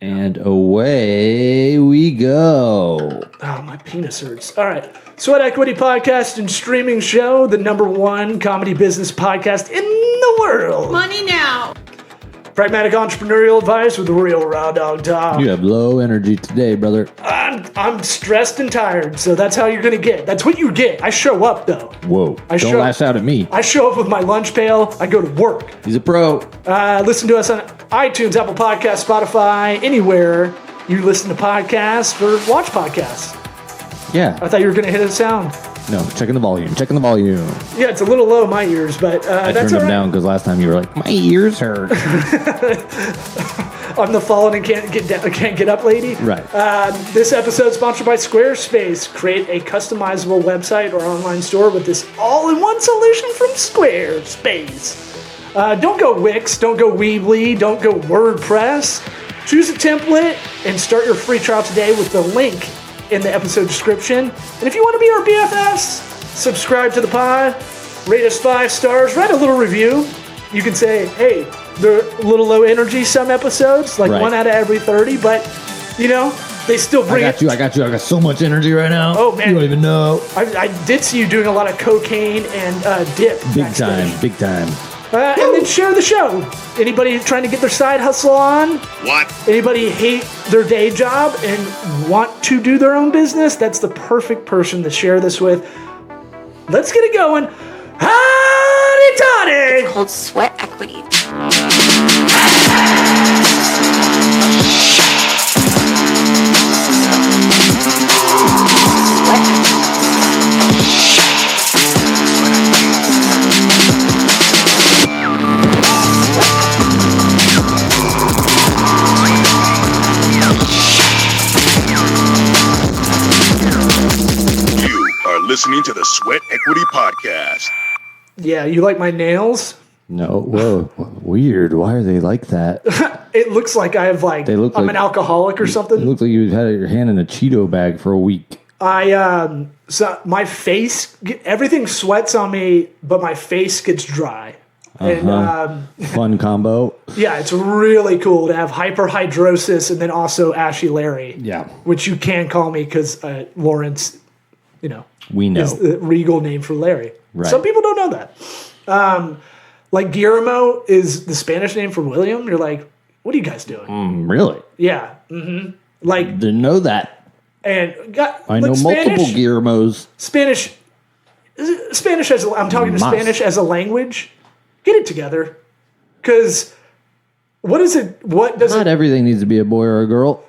And away we go. Oh, my penis hurts. All right. Sweat Equity Podcast and Streaming Show, the #1 comedy business podcast in the world. Money now. Pragmatic entrepreneurial advice with the real raw dog talk. You have low energy today, brother. I'm stressed and tired, so that's how you're going to get. That's what you get. I show up, though. Whoa. Don't lash out at me. I show up with my lunch pail. I go to work. He's a pro. Listen to us on iTunes, Apple Podcasts, Spotify, anywhere you listen to podcasts or watch podcasts. Yeah. I thought you were going to hit a sound. No, checking the volume. Yeah, it's a little low in my ears, but I that's turned them all right. down because last time you were like, my ears hurt. I'm the fallen and can't get up lady. Right. This episode is sponsored by Squarespace. Create a customizable website or online store with this all-in-one solution from Squarespace. Don't go Wix, don't go Weebly, don't go WordPress. Choose a template and start your free trial today with the link in the episode description. And if you want to be our BFFs, subscribe to the pod, rate us 5 stars, write a little review. You can say, hey, they're a little low energy some episodes, like Right. 1 out of every 30, but, you know, they still bring I got you. I got so much energy right now. Oh, man. You don't even know. I did see you doing a lot of cocaine and dip. Big time. And then share the show. Anybody trying to get their side hustle on? What? Anybody hate their day job and want to do their own business? That's the perfect person to share this with. Let's get it going. Howdy toddy! Called Sweat Equity. You are listening to the Sweat Equity Podcast. Yeah, you like my nails? No, whoa, weird. Why are they like that? It looks like I have I'm an alcoholic or something. It looks like you had your hand in a Cheeto bag for a week. So my face, everything sweats on me, but my face gets dry. And Fun combo. yeah, it's really cool to have hyperhidrosis and then also Ashy Larry. Yeah. Which you can call me because Lawrence, We know. is the regal name for Larry. Right. Some people don't know that. Like Guillermo is the Spanish name for William. You're like, what are you guys doing? Really? Yeah. Mm-hmm. Like, Didn't know that. and I know multiple Guillermos. Spanish as I'm talking to Mas. Spanish as a language. Get it together, because what is it? What does Not it? everything needs to be a boy or a girl.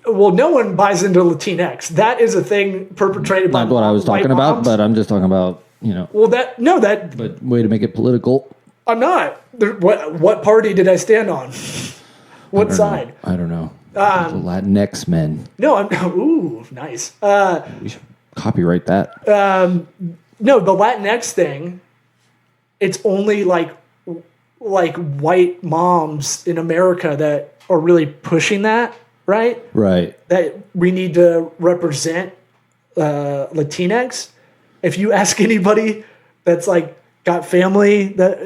Well, no one buys into Latinx. That is a thing perpetrated by Not what I was white talking about, moms. but I'm just talking about, Well, that but way to make it political. I'm not. What party did I stand on? What side? I don't know. The Latinx men. No, I'm. Ooh, nice. We should copyright that. No, the Latinx thing. It's only like white moms in America that are really pushing that, right? Right. That we need to represent Latinx. If you ask anybody that's like got family, that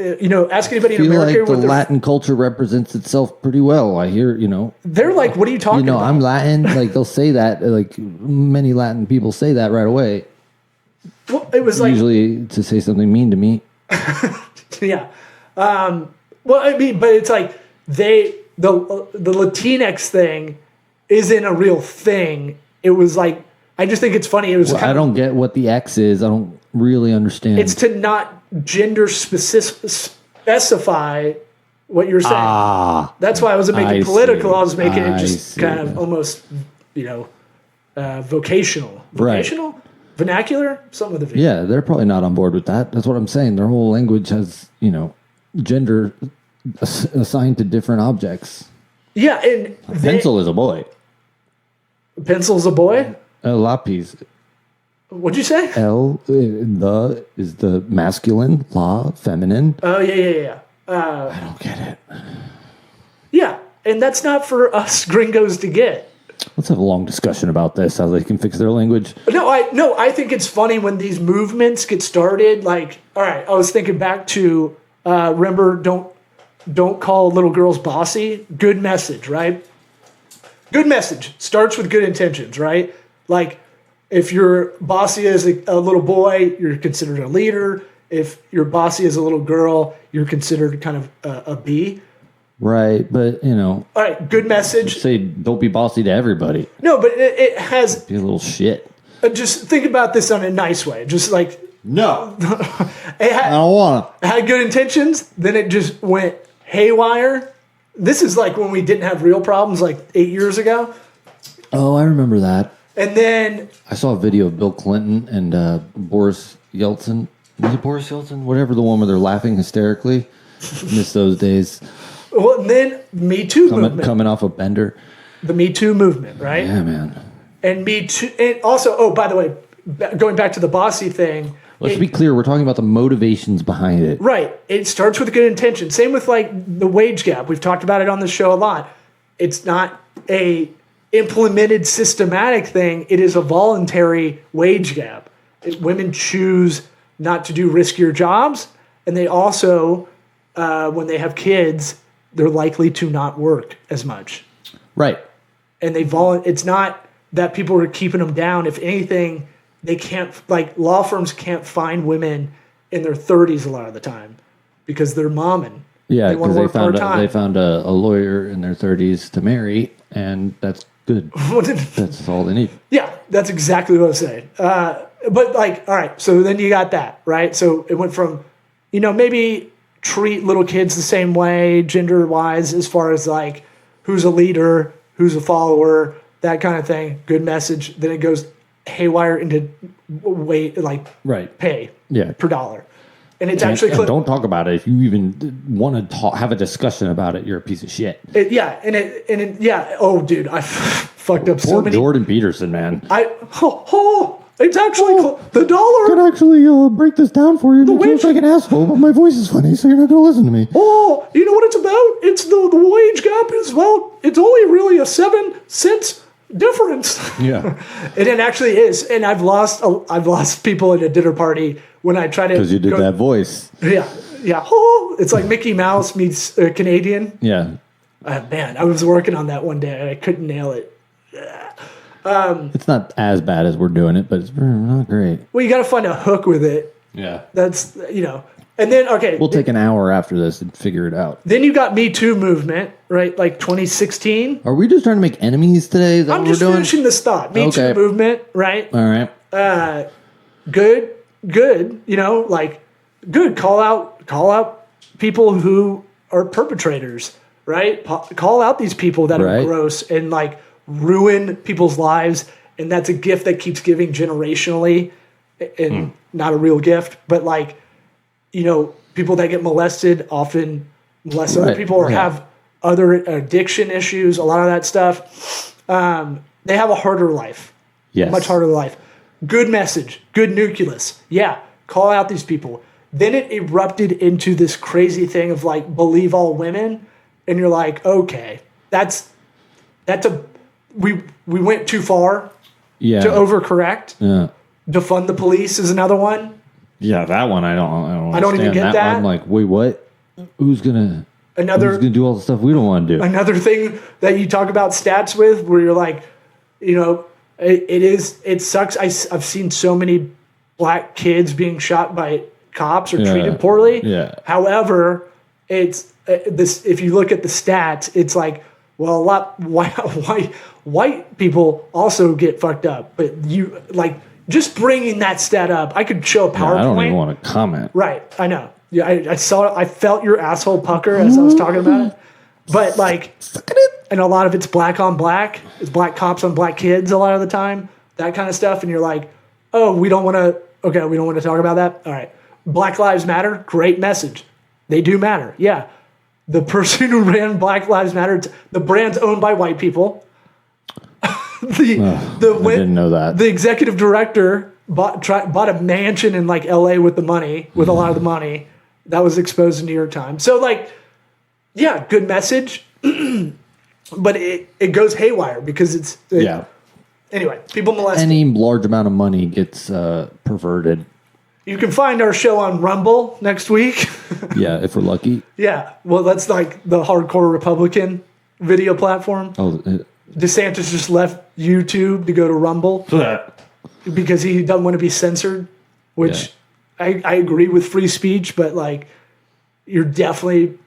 ask anybody I in feel America like the what they're- Latin culture represents itself pretty well. I hear, they're like, what are you talking about? I'm Latin. Like they'll say that. Like many Latin people say that right away. Well, it was like, Usually to say something mean to me. yeah. Well, I mean, but it's like the Latinx thing isn't a real thing. It was like, I just think it's funny. It was I don't get what the X is. I don't really understand. It's to not gender specify what you're saying. That's why I wasn't making I political. see. I was making it I just see. kind of almost, vocational. Right. Vocational? Vernacular? Something with a V. Yeah, they're probably not on board with that. That's what I'm saying. Their whole language has, gender assigned to different objects. Yeah, and Pencil is a boy. pencil's a boy? Lapis. What'd you say? The is the masculine, la, feminine. Oh, yeah. I don't get it. Yeah, and that's not for us gringos to get. Let's have a long discussion about this, how they can fix their language. No, I think it's funny when these movements get started. Like, all right, I was thinking back to remember, don't call little girls bossy. Good message, right? good message starts with good intentions, right? Like, if you're bossy as a little boy, you're considered a leader. If you're bossy as a little girl, you're considered kind of a B. Right, but All right, good message. say don't be bossy to everybody. No, but it has. Be a little shit. Just think about this on a nice way. Just like No, it I don't want to. had good intentions, then it just went haywire. This is like when we didn't have real problems, like 8 years ago. Oh, I remember that. And then I saw a video of Bill Clinton and Boris Yeltsin. Was it Boris Yeltsin? Whatever, the one where they're laughing hysterically. Miss those days. Well, and then Me Too movement. Coming off a bender. The Me Too movement, right? Yeah, man. And Me Too. And also, oh, by the way, going back to the bossy thing. Let's be clear. We're talking about the motivations behind it. Right. It starts with a good intention. Same with like the wage gap. We've talked about it on the show a lot. It's not a implemented systematic thing. It is a voluntary wage gap. Women choose not to do riskier jobs. And they also, when they have kids, they're likely to not work as much. Right. And it's not that people are keeping them down. If anything, they can't, like, law firms can't find women in their 30s a lot of the time because they're momming. Yeah, they want because to work part-time. they found a lawyer in their 30s to marry, and that's good. That's all they need. Yeah, that's exactly what I was saying. But, like, all right, so then you got that, right? So it went from, maybe treat little kids the same way, gender-wise, as far as, like, who's a leader, who's a follower, that kind of thing. Good message. Then it goes haywire into pay per dollar. And it's actually... And don't talk about it. If you even want to have a discussion about it, you're a piece of shit. Oh, dude, I fucked up so many... Jordan Peterson, man. It's actually the dollar. I can actually break this down for you. It looks like an asshole, but my voice is funny, so you're not going to listen to me. Oh, you know what it's about? It's the wage gap is, it's only really a 7 cents difference. Yeah. And it actually is. And I've lost people at a dinner party when I try to... Because you did that voice. Yeah. Yeah. Oh, it's like Mickey Mouse meets Canadian. Yeah. Man, I was working on that one day and I couldn't nail it. It's not as bad as we're doing it, but it's not great. Well, you got to find a hook with it. Yeah. That's, And then, okay. We'll take an hour after this and figure it out. Then you got Me Too movement, right? Like 2016. Are we just trying to make enemies today? Is that I'm what just we're doing? finishing this thought. Me Too movement, right? All right. Good. Good. Call out people who are perpetrators, right? Call out these people that are gross and ruin people's lives. And that's a gift that keeps giving generationally and not a real gift, but people that get molested often molest other people or have other addiction issues, a lot of that stuff. They have a harder life. Yes. Much harder life. Good message. Good nucleus. Yeah. Call out these people. Then it erupted into this crazy thing of believe all women. And you're like, okay, we went too far to overcorrect. Yeah. Defund the police is another one. Yeah, that one I don't even get that. I'm like, wait, what? Who's gonna do all the stuff we don't want to do? Another thing that you talk about stats with, where you're like, it sucks. I've seen so many black kids being shot by cops or treated poorly. Yeah. However, it's this. If you look at the stats, it's like, well, a lot white people also get fucked up, but you just bringing that stat up. I could show a PowerPoint. I don't even want to comment. Right, I know. Yeah, I saw. I felt your asshole pucker as I was talking about it. But and a lot of it's black on black. It's black cops on black kids a lot of the time. That kind of stuff, and you're like, oh, we don't want to. Okay, we don't want to talk about that. All right, Black Lives Matter. Great message. They do matter. Yeah, the person who ran Black Lives Matter. The brand's owned by white people. I didn't know that. The executive director bought a mansion in LA with the money, with a lot of the money that was exposed in New York Times. So good message, but it goes haywire because Anyway, people molest. Any large amount of money gets perverted. You can find our show on Rumble next week. Yeah, if we're lucky. Yeah, well, that's the hardcore Republican video platform. Oh, DeSantis just left YouTube to go to Rumble because he doesn't want to be censored, which I agree with free speech, but like you're definitely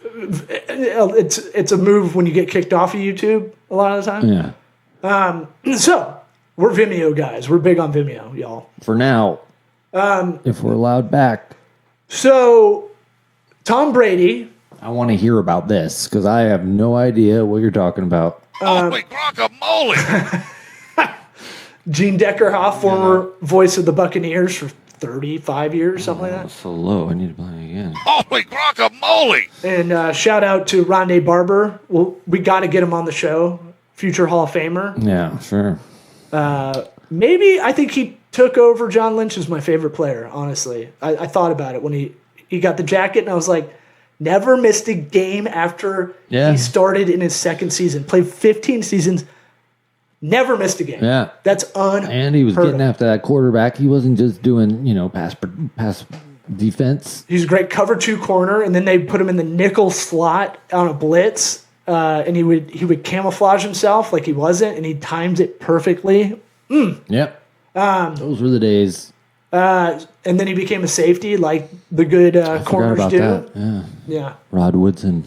it's a move when you get kicked off of YouTube a lot of the time. Yeah. So we're Vimeo guys. We're big on Vimeo, y'all. For now, if we're allowed back. So Tom Brady. I want to hear about this because I have no idea what you're talking about. Holy guacamole! Gene Deckerhoff, former voice of the Buccaneers for 35 years, something like that. So low. I need to play it again. Holy guacamole! And shout out to Rondé Barber. Well, we got to get him on the show. Future Hall of Famer. Yeah, sure. Maybe I think he took over John Lynch as my favorite player, honestly. I thought about it when he got the jacket, and I was like, never missed a game after he started in his second season. Played 15 seasons, never missed a game. Yeah. That's unheard And he was getting after that quarterback. He wasn't just doing, pass defense. He's a great cover 2 corner, and then they put him in the nickel slot on a blitz, and he would camouflage himself like he wasn't, and he timed it perfectly. Yep. Those were the days. And then he became a safety, like the good corners about do. that. Yeah. Yeah, Rod Woodson.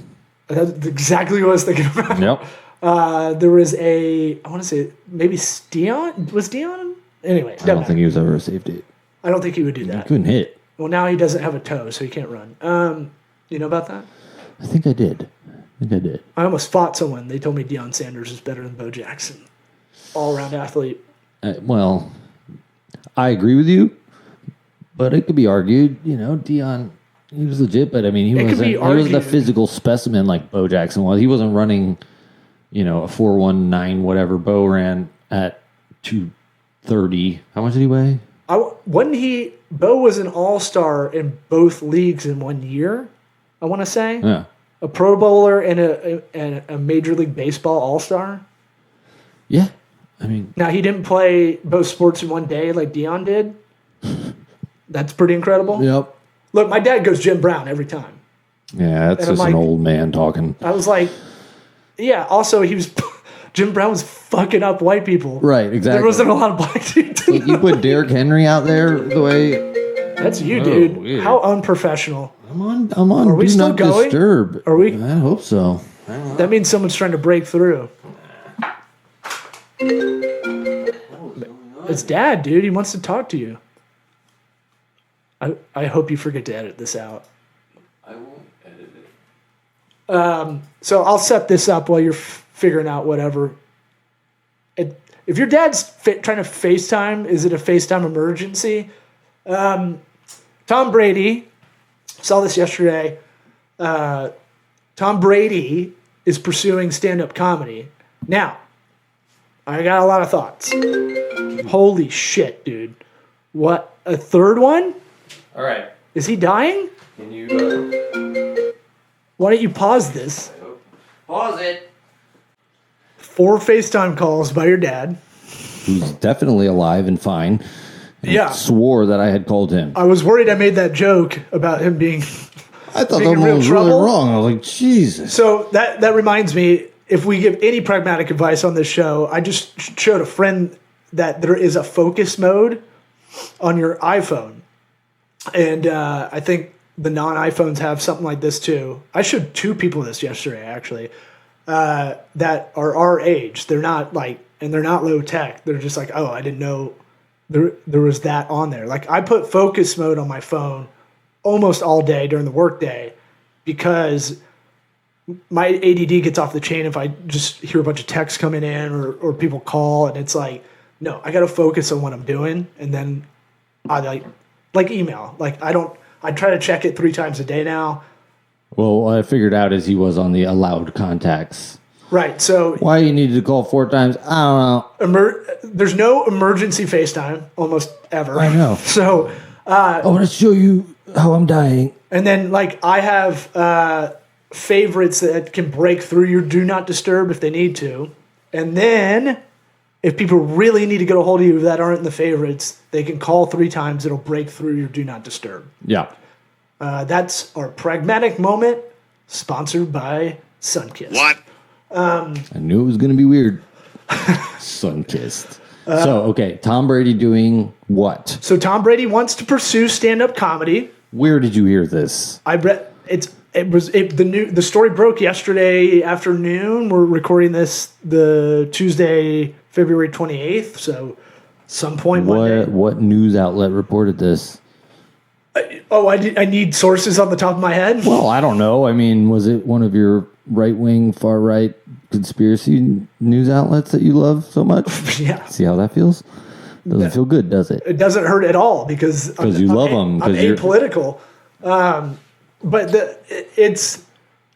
that's exactly what I was thinking about. Yep. There was I want to say maybe Dion. Was Dion? Anyway, I don't think he was ever a safety. I don't think he would do He that. couldn't hit. Well, now he doesn't have a toe, so he can't run. You know about that? I think I did. I almost fought someone. They told me Deion Sanders is better than Bo Jackson. All-around athlete. Well, I agree with you, but it could be argued. Deion, he was legit, but I mean, he wasn't a physical specimen like Bo Jackson was. He wasn't running, a 4.19 whatever. Bo ran at 230. How much did he weigh? Bo was an all-star in both leagues in 1 year, I want to say. Yeah. A Pro Bowler and a Major League Baseball all-star. Yeah. I mean, Now, he didn't play both sports in one day like Deion did. That's pretty incredible. yep. Look, my dad goes Jim Brown every time. Yeah, that's And I'm just like- an old man talking. I was like, yeah, also Jim Brown was fucking up white people. Right, exactly. There wasn't a lot of black dudes. Like, you put Derrick Henry out there the way That's you, dude. weird. How unprofessional. I'm on. Are we Do still not going? disturb. Are we? I hope so. That means someone's trying to break through. It's Dad, dude. He wants to talk to you. I hope you forget to edit this out. I won't edit it. So I'll set this up while you're figuring out whatever. If your dad's trying to FaceTime, is it a FaceTime emergency? Tom Brady, saw this yesterday. Tom Brady is pursuing stand-up comedy. Now, I got a lot of thoughts. Holy shit, dude. What, a third one? All right. Is he dying? Can you Why don't you pause this? pause it? 4 FaceTime calls by your dad. Who's definitely alive and fine. And Yeah. swore that I had called him. I was worried I made that joke about him being... I thought Being that in real was trouble? really wrong. I was like, Jesus. So that reminds me, if we give any pragmatic advice on this show, I just showed a friend that there is a focus mode on your iPhone. And I think the non-iPhones have something like this too. I showed 2 people this yesterday, actually, that are our age. They're not they're not low tech. They're just like, oh, I didn't know there was that on there. Like, I put focus mode on my phone almost all day during the workday because my ADD gets off the chain if I just hear a bunch of texts coming in or people call, and it's like, no, I got to focus on what I'm doing. And then I like email. Like, I try to check it 3 times a day now. Well, what I figured out is he was on the allowed contacts. Right. So Why you needed to call 4 times, I don't know. there's no emergency FaceTime almost ever. I know. So, I want to show you how I'm dying. and then I have favorites that can break through your do not disturb if they need to. And then if people really need to get a hold of you that aren't in the favorites, they can call 3 times. It'll break through your do not disturb. Yeah. That's our pragmatic moment, sponsored by Sunkist. What? I knew it was going to be weird. Sun-kissed. Okay, Tom Brady doing what? So Tom Brady wants to pursue stand-up comedy. Where did you hear this? I read the story broke yesterday afternoon. We're recording this the Tuesday, February 28th. So some point Monday. What news outlet reported this? I need sources on the top of my head. Well, I don't know. I mean, was it one of your right-wing, far-right conspiracy news outlets that you love so much? Yeah. See how that feels? Doesn't feel good, does it? It doesn't hurt at all because you love them. I'm apolitical. But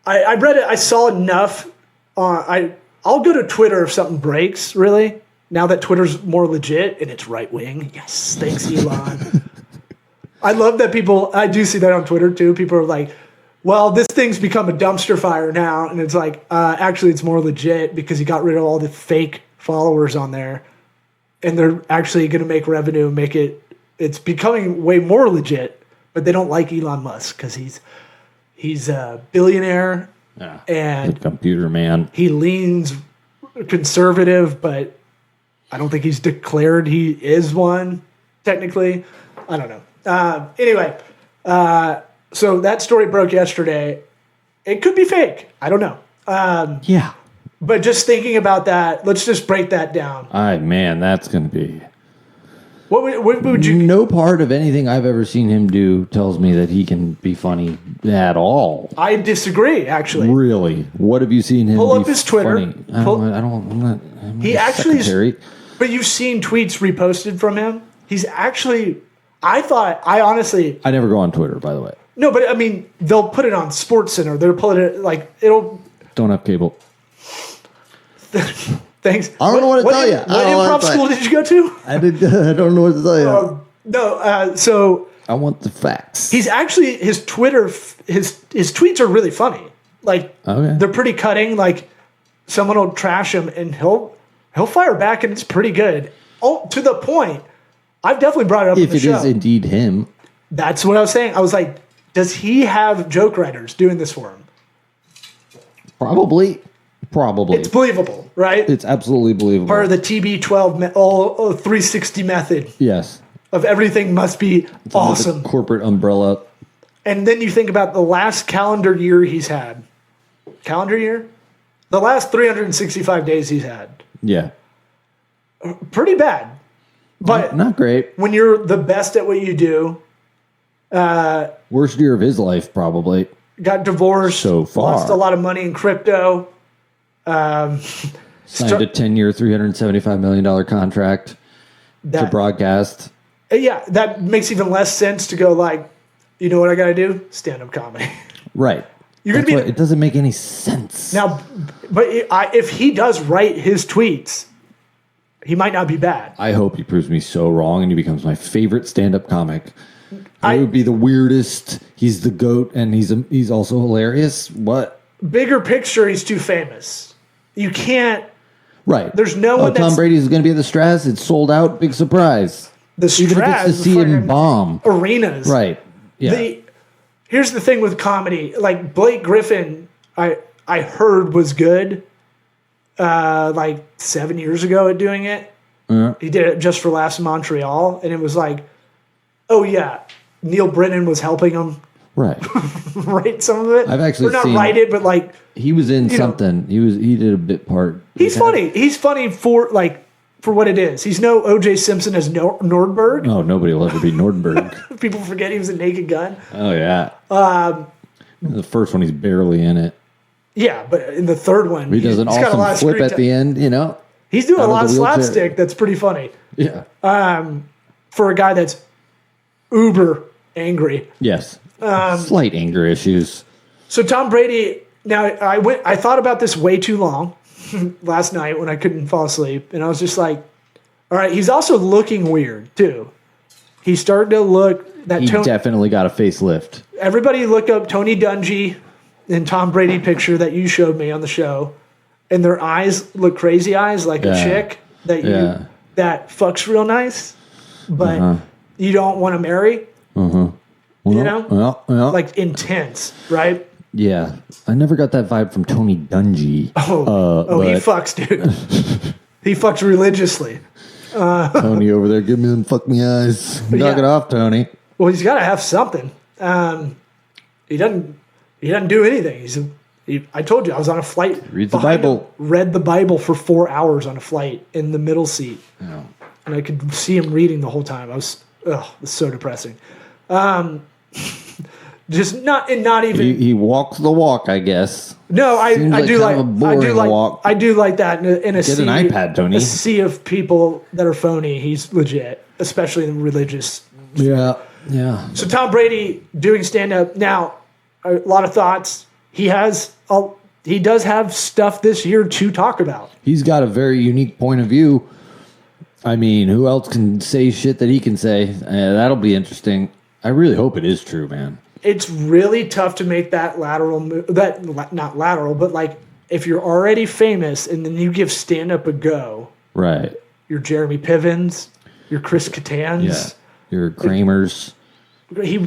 I read it. I saw enough. I'll go to Twitter if something breaks. Really, now that Twitter's more legit and it's right wing. Yes, thanks, Elon. I love that people. I do see that on Twitter too. People are like, "Well, this thing's become a dumpster fire now," and it's like, actually, it's more legit because he got rid of all the fake followers on there, and they're actually going to make revenue, and make it. It's becoming way more legit, but they don't like Elon Musk because he's a billionaire and the computer man. He leans conservative, but I don't think he's declared he is one technically. I don't know. Anyway, so that story broke yesterday. It could be fake. I don't know. Yeah. But just thinking about that, let's just break that down. Man, that's going to be... What would you... No part of anything I've ever seen him do tells me that he can be funny at all. I disagree, actually. Really? What have you seen him Pull up his Twitter. Funny? I'm not he actually... But you've seen tweets reposted from him? He's actually... I never go on Twitter, by the way. No, but I mean, they'll put it on SportsCenter. They'll put it it'll. Don't have cable. Thanks. I don't know what to tell you. What improv school did you go to? I don't know what to tell you. No. So I want the facts. He's actually his Twitter. His tweets are really funny. Like they're pretty cutting. Like someone will trash him and he'll fire back and it's pretty good. Oh, to the point. I've definitely brought it up. If it is indeed him, that's what I was saying. I was like, does he have joke writers doing this for him? Probably. It's believable, right? It's absolutely believable. Part of the TB12 360 method. Yes. Of everything must be awesome. The corporate umbrella. And then you think about the last calendar year he's had. Calendar year? The last 365 days he's had. Yeah. Pretty bad. But not great. When you're the best at what you do. Worst year of his life, probably. Got divorced. So far. Lost a lot of money in crypto. Signed a 10-year, $375 million contract to broadcast. Yeah, that makes even less sense to go like, you know what I got to do? Stand-up comedy. Right. It doesn't make any sense. Now, but if he does write his tweets, he might not be bad. I hope he proves me so wrong and he becomes my favorite stand-up comic. It would be the weirdest. He's the GOAT and he's also hilarious. What? Bigger picture, he's too famous. You can't. Right. There's no one. Tom Brady's going to be at the Straz. It's sold out. Big surprise. The Straz. Even if it's to see him bomb. Arenas. Right. Yeah. Here's the thing with comedy. Like Blake Griffin, I heard was good. Like 7 years ago at doing it. Yeah. He did it just for Laughs in Montreal, and it was like, oh yeah, Neil Brennan was helping him write some of it. I've actually seen, write it, but like he was in something. He did a bit part. He's funny. He's funny for what it is. He's no O.J. Simpson as Nordberg. Oh, nobody will ever be Nordberg. People forget he was a Naked Gun. Oh yeah. The first one, he's barely in it. Yeah, but in the third one, he does an awesome flip at the end. You know, he's doing a lot of slapstick. That's pretty funny. Yeah. For a guy that's uber angry. Yes. Slight anger issues. So Tom Brady. Now I thought about this way too long last night when I couldn't fall asleep, and I was just like, all right. He's also looking weird too. He's starting to look that. He definitely got a facelift. Everybody look up Tony Dungy and Tom Brady picture that you showed me on the show, and their eyes look crazy eyes like a chick that fucks real nice, but you don't want to marry. Well, you know, like intense, right? Yeah. I never got that vibe from Tony Dungy. He fucks, dude. He fucks religiously. Tony over there, give me them fuck me eyes. Knock it off, Tony. Well, he's got to have something. He doesn't do anything. I told you, I was on a flight. Reads the Bible. Read the Bible for 4 hours on a flight in the middle seat. Oh. And I could see him reading the whole time. It was so depressing. Just not even. He walks the walk, I guess. No, I do like walk. I do like that in a Get sea, an iPad, Tony. A sea of people that are phony. He's legit, especially in religious. Yeah. So Tom Brady doing stand up now. A lot of thoughts. He does have stuff this year to talk about. He's got a very unique point of view. I mean, who else can say shit that he can say? That'll be interesting. I really hope it is true, man. It's really tough to make that lateral move. Not lateral, but like if you're already famous and then you give stand up a go. Right. You're Jeremy Pivens. You're Chris Kattan's. Yeah. You're Kramer's. He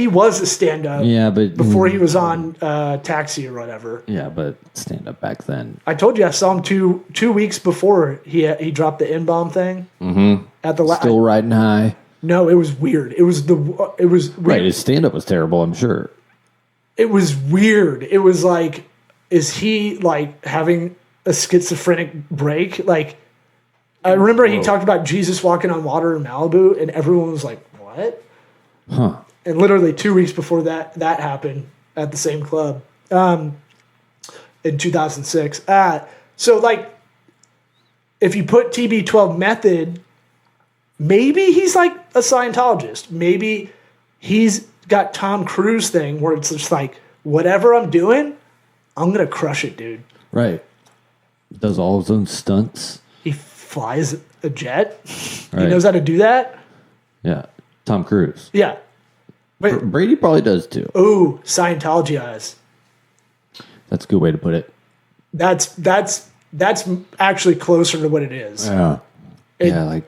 was a stand-up. Yeah, but before he was on Taxi or whatever. Yeah, but stand-up back then. I told you I saw him two weeks before he dropped the N-bomb thing. Mm-hmm. At the still riding high. No, it was weird. It was weird. Right. His stand-up was terrible. I'm sure. It was weird. It was like, is he like having a schizophrenic break? Like, I remember he talked about Jesus walking on water in Malibu, and everyone was like, "What?" Huh. And literally 2 weeks before that happened at the same club in 2006. So, like, if you put TB12 Method, maybe he's like a Scientologist. Maybe he's got Tom Cruise thing where it's just like, whatever I'm doing, I'm going to crush it, dude. Right. Does all his own stunts. He flies a jet. Right. He knows how to do that. Yeah. Tom Cruise. Yeah. But, Brady probably does too. Ooh, Scientology eyes. That's a good way to put it. That's actually closer to what it is. Yeah.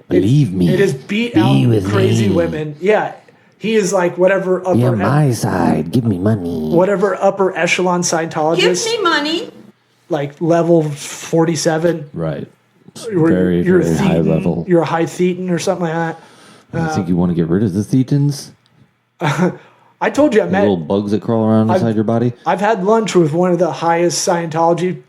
Believe me. It is beat out crazy women. Yeah. He is like whatever upper... Be on my side. Give me money. Whatever upper echelon Scientologist. Give me money. Like level 47. Right. Very high level. You're a high thetan or something like that. I think you want to get rid of the thetans. I told you I met little bugs that crawl around inside your body. I've had lunch with one of the highest Scientologists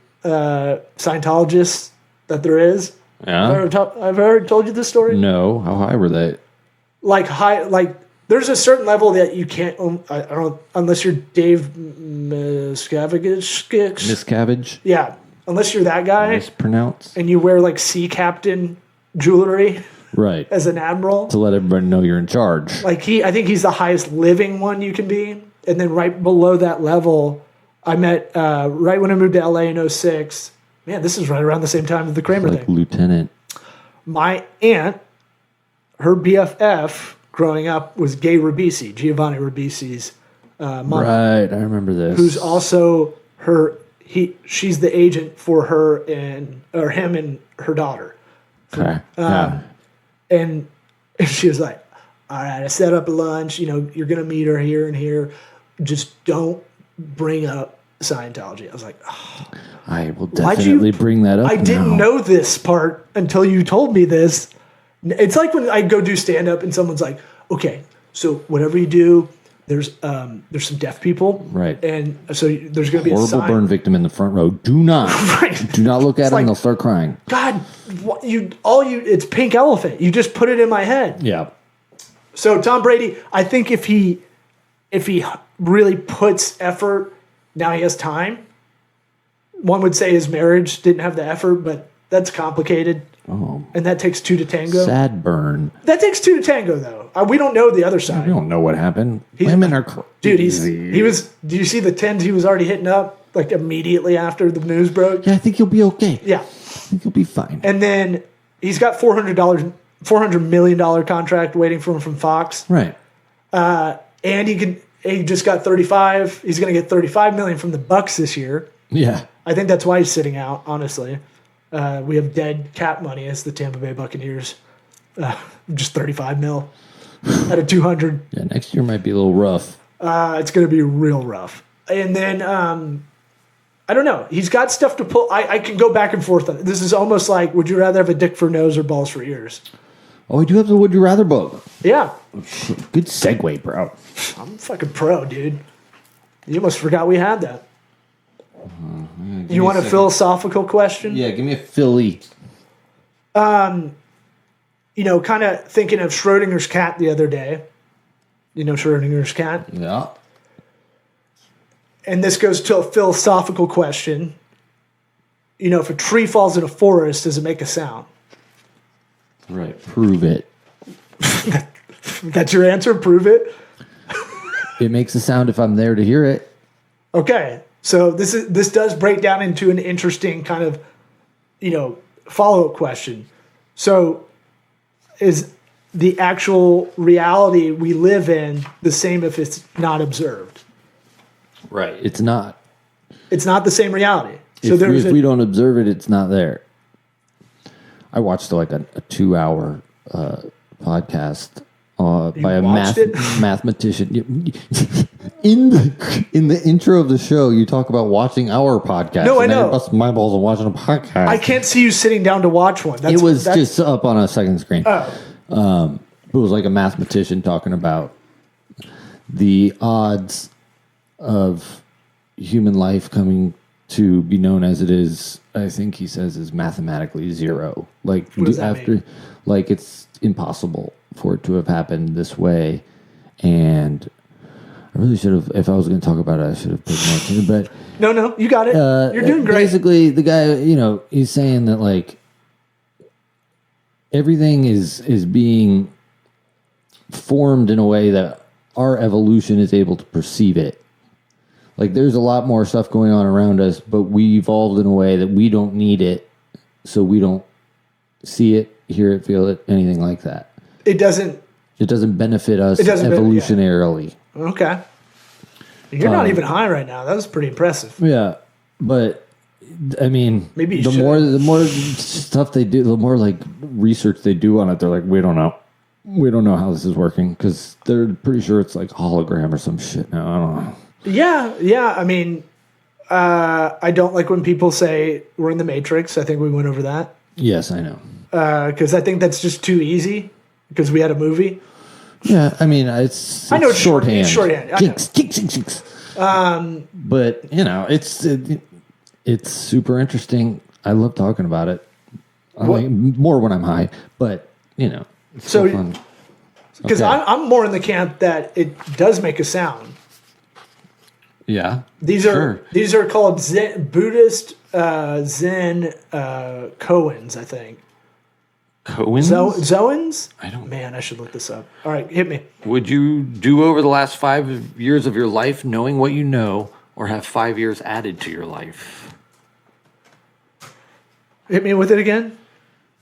that there is. Yeah, I've already told you this story. No, how high were they? Like there's a certain level that you can't. I don't unless you're Dave Miscavige. Yeah, unless you're that guy. Mispronounce. And you wear like sea captain jewelry. Right. As an admiral. To let everybody know you're in charge. Like I think he's the highest living one you can be. And then right below that level, I met right when I moved to LA in 2006. Man, this is right around the same time as the Kramer thing. Lieutenant. My aunt, her BFF growing up was Gay Ribisi, Giovanni Ribisi's mom. Right, I remember this. Who's also she's the agent for him and her daughter. Okay. Yeah. And she was like, all right, I set up a lunch. You're going to meet her here and here. Just don't bring up Scientology. I was like, oh, I will definitely bring that up. I didn't know this part until you told me this. It's like when I go do stand-up and someone's like, okay, so whatever you do, there's some deaf people. Right. And so there's going to be a horrible burn victim in the front row. Do not. Right. Do not look at them. They'll start crying. God, it's Pink Elephant. You just put it in my head. Yeah. So Tom Brady, I think if he really puts effort, now he has time. One would say his marriage didn't have the effort, but that's complicated. Oh. And that takes two to tango. Sad burn. That takes two to tango, though. We don't know the other side. We don't know what happened. Women are crazy. Dude, he was. Do you see the 10s he was already hitting up like immediately after the news broke? Yeah, I think you'll be okay. Yeah, I think you'll be fine. And then he's got $400 million contract waiting for him from Fox. Right. And he just got 35. He's going to get $35 million from the Bucks this year. Yeah. I think that's why he's sitting out. Honestly, we have dead cap money as the Tampa Bay Buccaneers. Just $35 million out of 200. Yeah, next year might be a little rough. It's going to be real rough. And then, I don't know. He's got stuff to pull. I can go back and forth on it. This is almost like, would you rather have a dick for nose or balls for ears? Oh, we do have the would you rather book. Yeah. Oh, shit. Good segue, bro. I'm fucking pro, dude. You almost forgot we had that. You want a philosophical question? Yeah, give me a Philly. Kind of thinking of Schrodinger's cat the other day. You know Schrodinger's cat? Yeah. And this goes to a philosophical question. If a tree falls in a forest, does it make a sound? Right. Prove it. That's your answer? Prove it? It makes a sound if I'm there to hear it. Okay. So this does break down into an interesting kind of, follow-up question. So is the actual reality we live in the same if it's not observed? Right. It's not. It's not the same reality. So if we don't observe it, it's not there. I watched like a 2-hour podcast by a mathematician. In the intro of the show, you talk about watching our podcast. No, I know. I bust my balls on watching a podcast. I can't see you sitting down to watch one. It was just up on a second screen. Oh. It was like a mathematician talking about the odds of human life coming to be known as it is. I think he says is mathematically zero. Like what does that mean? Like it's impossible for it to have happened this way. And I really should have, if I was going to talk about it, I should have paid more attention. But no, you got it. You're doing great. Basically, the guy, he's saying that like everything is being formed in a way that our evolution is able to perceive it. Like there's a lot more stuff going on around us, but we evolved in a way that we don't need it, so we don't see it, hear it, feel it, anything like that. It doesn't benefit us evolutionarily. Okay. You're not even high right now. That was pretty impressive. Yeah, but I mean, maybe the more stuff they do, the more like research they do on it, they're like, we don't know how this is working because they're pretty sure it's like a hologram or some shit. Now I don't know. Yeah. I mean, I don't like when people say we're in the Matrix. I think we went over that. Yes, I know. Because I think that's just too easy because we had a movie. Yeah, I mean, it's I know it's shorthand. Shorthand. Jinx. But it's super interesting. I love talking about it. More when I'm high, but it's so fun. Because I'm more in the camp that it does make a sound. Yeah, these are called Buddhist Zen koans, I think. Koans? Zoans? I don't. Man, I should look this up. All right, hit me. Would you do over the last 5 years of your life knowing what you know, or have 5 years added to your life? Hit me with it again.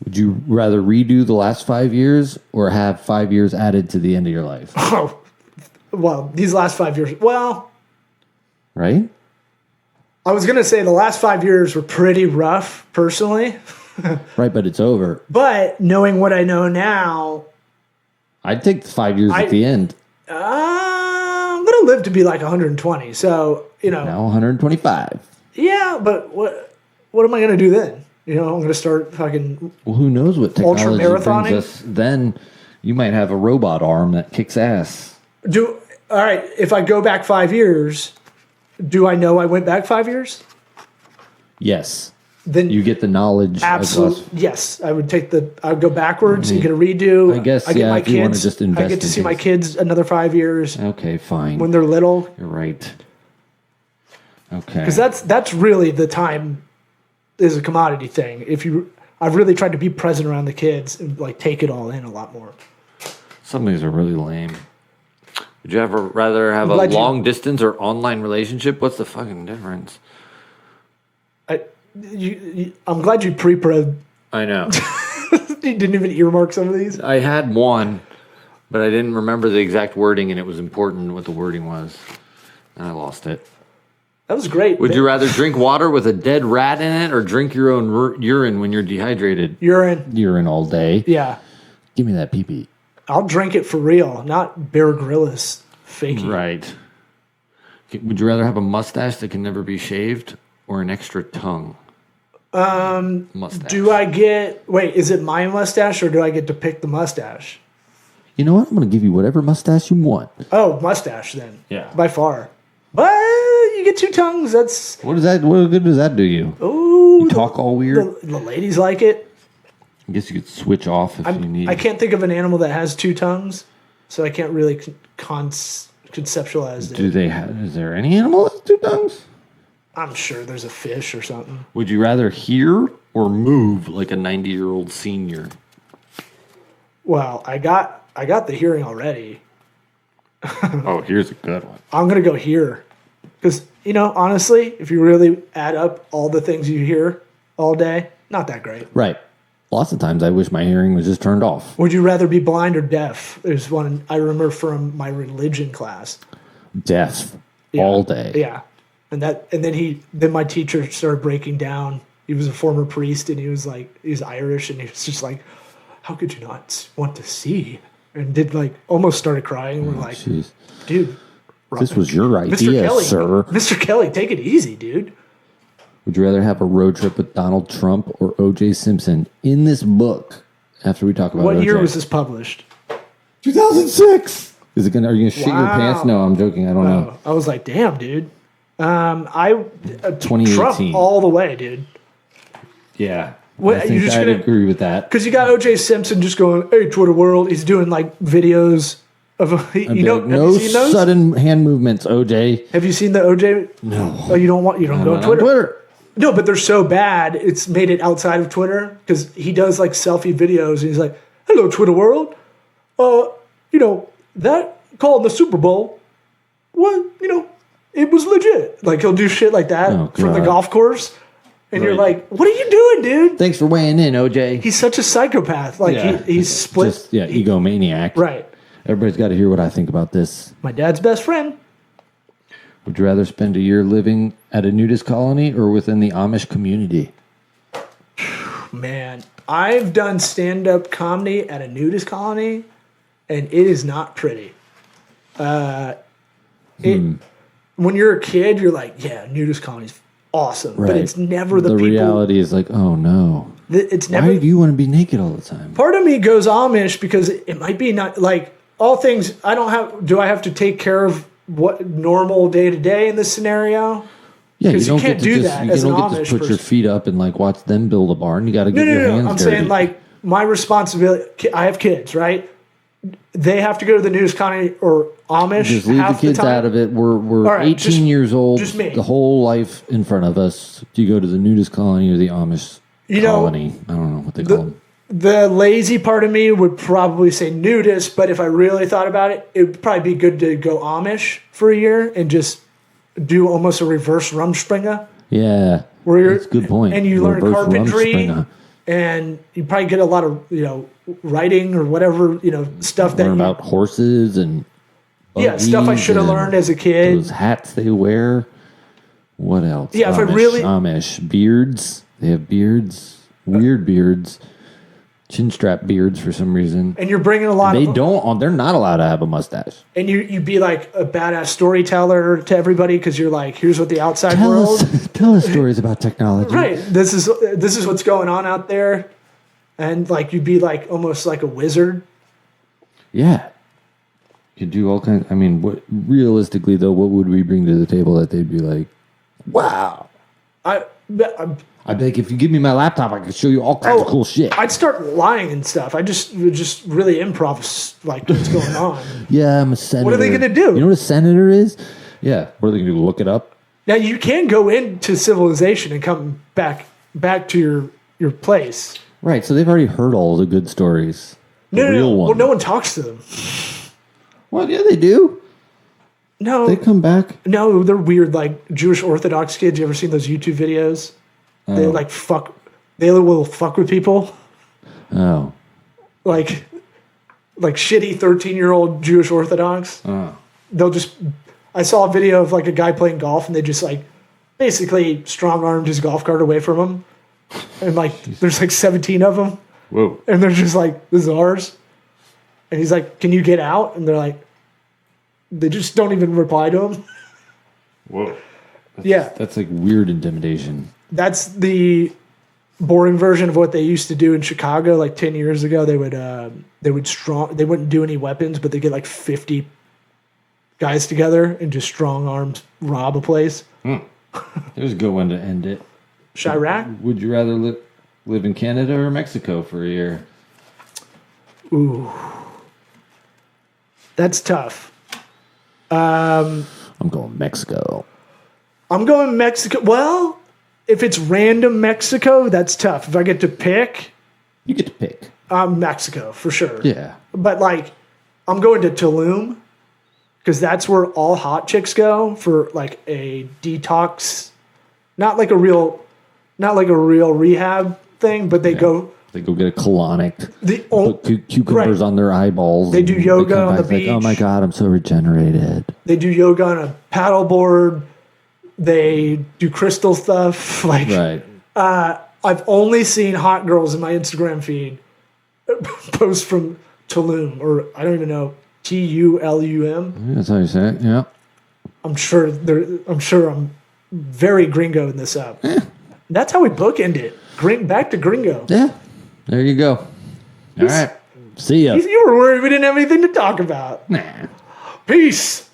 Would you rather redo the last 5 years, or have 5 years added to the end of your life? Oh, well, these last 5 years. Well, right. I was gonna say the last 5 years were pretty rough, personally. Right, but it's over. But knowing what I know now, I'd take the 5 years at the end. I'm gonna live to be like 120. So now 125. Yeah, but what am I gonna do then? I'm gonna start fucking. Well, who knows what technology brings us? Then you might have a robot arm that kicks ass. All right. If I go back 5 years, do I know I went back 5 years? Yes. Then you get the knowledge. Absolutely, yes. I would go backwards and get a redo. I guess. I get my if you want to just invest I get to see my kids another 5 years. Okay, fine. When they're little. You're right. Okay. Because that's really the time is a commodity thing. I've really tried to be present around the kids and like take it all in a lot more. Some of these are really lame. Would you ever rather have a long distance or online relationship? What's the fucking difference? I'm glad you pre-probed. I know. You didn't even earmark some of these? I had one, but I didn't remember the exact wording, and it was important what the wording was. And I lost it. That was great. Would you rather drink water with a dead rat in it or drink your own urine when you're dehydrated? Urine all day? Yeah. Give me that pee-pee. I'll drink it for real, not Bear Grylls faking. Right. Would you rather have a mustache that can never be shaved or an extra tongue? Mustache. Is it my mustache or do I get to pick the mustache? You know what? I'm going to give you whatever mustache you want. Oh, mustache then. Yeah. By far. But you get 2 tongues. That's... What good does that do you? Ooh. You talk all weird? The ladies like it. I guess you could switch off if you need. I can't think of an animal that has 2 tongues, so I can't really conceptualize it. Is there any animal that has 2 tongues? I'm sure there's a fish or something. Would you rather hear or move like a 90-year-old senior? Well, I got the hearing already. Oh, here's a good one. I'm going to go hear. Because, honestly, if you really add up all the things you hear all day, not that great. Right. Lots of times I wish my hearing was just turned off. Would you rather be blind or deaf? There's one I remember from my religion class. Deaf. All day. Yeah. And then my teacher started breaking down. He was a former priest and he was Irish and he was just like, how could you not want to see? And almost started crying. We're like, geez. Dude. This was your idea, sir. Mr. Kelly, take it easy, dude. Would you rather have a road trip with Donald Trump or O.J. Simpson in this book after we talk about What O.J.? year was this published? 2006. Are you going to shit your pants? No, I'm joking. I don't know. I was like, damn, dude. 2018. Trump all the way, dude. Yeah. What, I think I'd agree with that. Because you got O.J. Simpson just going, hey, Twitter world. He's doing videos of, have you seen those? Sudden hand movements, O.J. Have you seen the O.J.? No. Oh, you don't go on Twitter? No, but they're so bad, it's made it outside of Twitter because he does selfie videos and he's like, hello, Twitter world. That call in the Super Bowl, it was legit. He'll do shit like that from the golf course. And you're like, what are you doing, dude? Thanks for weighing in, OJ. He's such a psychopath. He's split. Egomaniac. Right. Everybody's got to hear what I think about this. My dad's best friend. Would you rather spend a year living at a nudist colony or within the Amish community? Man, I've done stand-up comedy at a nudist colony, and it is not pretty. When you're a kid, you're like, yeah, nudist colony's awesome. Right. But it's never the people. The reality is oh no. It's never. Why do you want to be naked all the time? Part of me goes Amish because it might be not all things do I have to take care of what normal day to day in this scenario? Yeah, because you can't do that as an Amish person. You don't get to put your feet up and watch them build a barn. You got to get your hands dirty. I'm saying my responsibility. I have kids, right? They have to go to the nudist colony or Amish. Just leave the kids out of it. We're 18 years old. Just me. The whole life in front of us. Do you go to the nudist colony or the Amish colony? I don't know what they call them. The lazy part of me would probably say nudist, but if I really thought about it, it would probably be good to go Amish for a year and just do almost a reverse Rumspringa. Yeah, that's a good point. And you learn carpentry, and you probably get a lot of writing or whatever stuff learn about horses and stuff I should have learned as a kid. Those hats they wear. What else? Yeah, if I really Amish beards, they have beards, weird beards. Chin strap beards for some reason. And you're bringing a lot they're not allowed to have a mustache. And you be like a badass storyteller to everybody because you're like, here's what the outside world. Tell us stories about technology. Right. This is what's going on out there. And you'd be almost like a wizard. Yeah. You do all kinds. Realistically though, what would we bring to the table that they'd be like, wow. I'd be like, if you give me my laptop, I can show you all kinds of cool shit. I'd start lying and stuff. I just really improv what's going on. Yeah, I'm a senator. What are they going to do? You know what a senator is? Yeah. What are they going to do? Look it up? Now, you can go into civilization and come back to your place. Right. So they've already heard all the good stories. No. Well, no one talks to them. Well, yeah, they do. No. They come back. No, they're weird, Jewish Orthodox kids. You ever seen those YouTube videos? They fuck. They will fuck with people. Oh. Like shitty 13-year-old Jewish Orthodox. Oh. They'll just. I saw a video of a guy playing golf, and they just basically strong-armed his golf cart away from him, and there's 17 of them. Whoa. And they're just this is ours. And he's like, "Can you get out?" And they're like, they just don't even reply to him. Whoa. Yeah. That's like weird intimidation. That's the boring version of what they used to do in Chicago like 10 years ago. They wouldn't do any weapons, but they get like 50 guys together and just strong arms rob a place. There's a good one to end it. Chirac? Would you rather live in Canada or Mexico for a year? Ooh. That's tough. I'm going Mexico. I'm going Mexico. Well, if it's random Mexico, that's tough. If I get to pick, you get to pick. Mexico for sure. Yeah. But like, I'm going to Tulum because that's where all hot chicks go for like a detox, not like a real rehab thing, but they go. They go get a colonic. Put cucumbers on their eyeballs. They do yoga on the beach. Like, oh my God, I'm so regenerated. They do yoga on a paddleboard. They do crystal stuff. Like, right. I've only seen hot girls in my Instagram feed post from Tulum, or I don't even know, Tulum. That's how you say it. Yeah. I'm sure I'm very gringo in this up. Yeah. That's how we bookend it. Back to gringo. Yeah. There you go. All right. See ya. You were worried we didn't have anything to talk about. Nah. Peace.